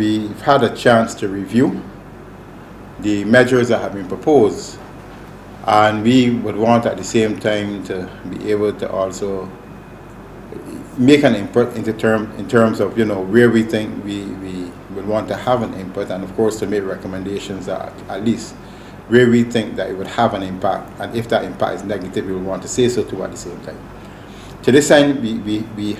We've had a chance to review the measures that have been proposed, and we would want at the same time to be able to also make an input in terms of where we think we would want to have an input, and of course to make recommendations that at least where we think that it would have an impact, and if that impact is negative we would want to say so too at the same time. To this end, we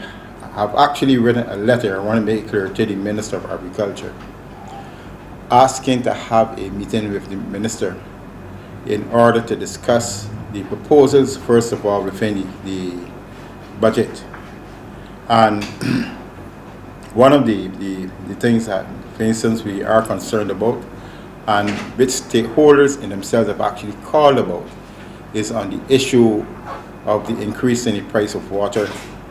have actually written a letter, I want to make it clear, to the Minister of Agriculture, asking to have a meeting with the Minister in order to discuss the proposals, first of all, within the budget. And one of the things that, for instance, we are concerned about, and which stakeholders in themselves have actually called about, is on the issue of the increase in the price of water,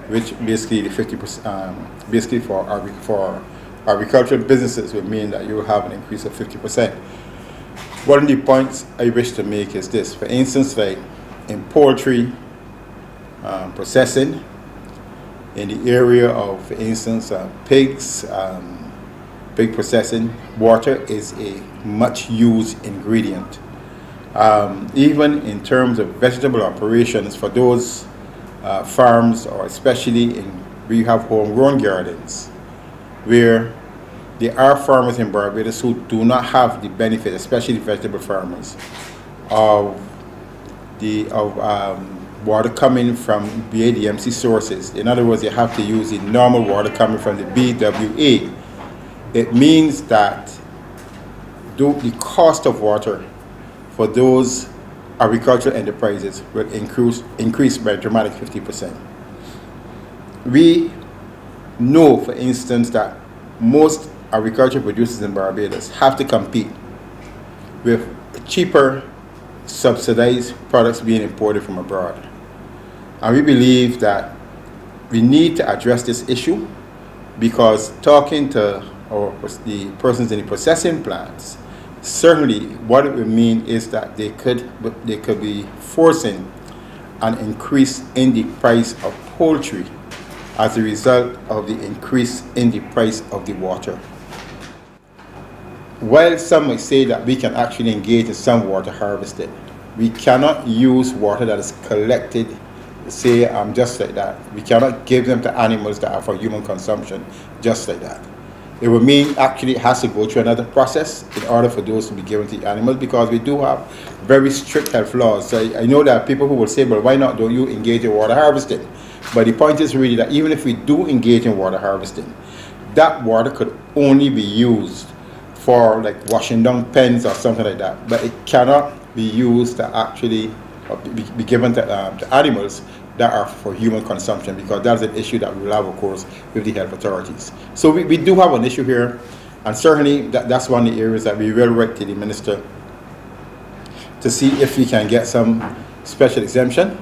which basically the 50%, basically for agricultural businesses would mean that you will have an increase of 50%. One of the points I wish to make is this: for instance, like in poultry processing, in the area of, for instance, pigs, pig processing, water is a much used ingredient. Even in terms of vegetable operations, for those farms, or especially where you have homegrown gardens, where there are farmers in Barbados who do not have the benefit, especially vegetable farmers, of water coming from BADMC sources. In other words, they have to use the normal water coming from the BWA. It means that the cost of water for those agricultural enterprises will increase by a dramatic 50%. We know, for instance, that most agricultural producers in Barbados have to compete with cheaper subsidized products being imported from abroad. And we believe that we need to address this issue, because talking to the persons in the processing plants, certainly what it would mean is that they could be forcing an increase in the price of poultry as a result of the increase in the price of the water. While some may say that we can actually engage in some water harvesting, we cannot use water that is collected, say, just like that. We cannot give them to animals that are for human consumption just like that. It would mean actually it has to go through another process in order for those to be given to the animals, because we do have very strict health laws. So I know there are people who will say, well, why not don't you engage in water harvesting? But the point is really that even if we do engage in water harvesting, that water could only be used for like washing down pens or something like that. But it cannot be used to actually be given to animals that are for human consumption, because that's an issue that we will have, of course, with the health authorities. So we do have an issue here, and certainly that's one of the areas that we will write to the Minister to see if we can get some special exemption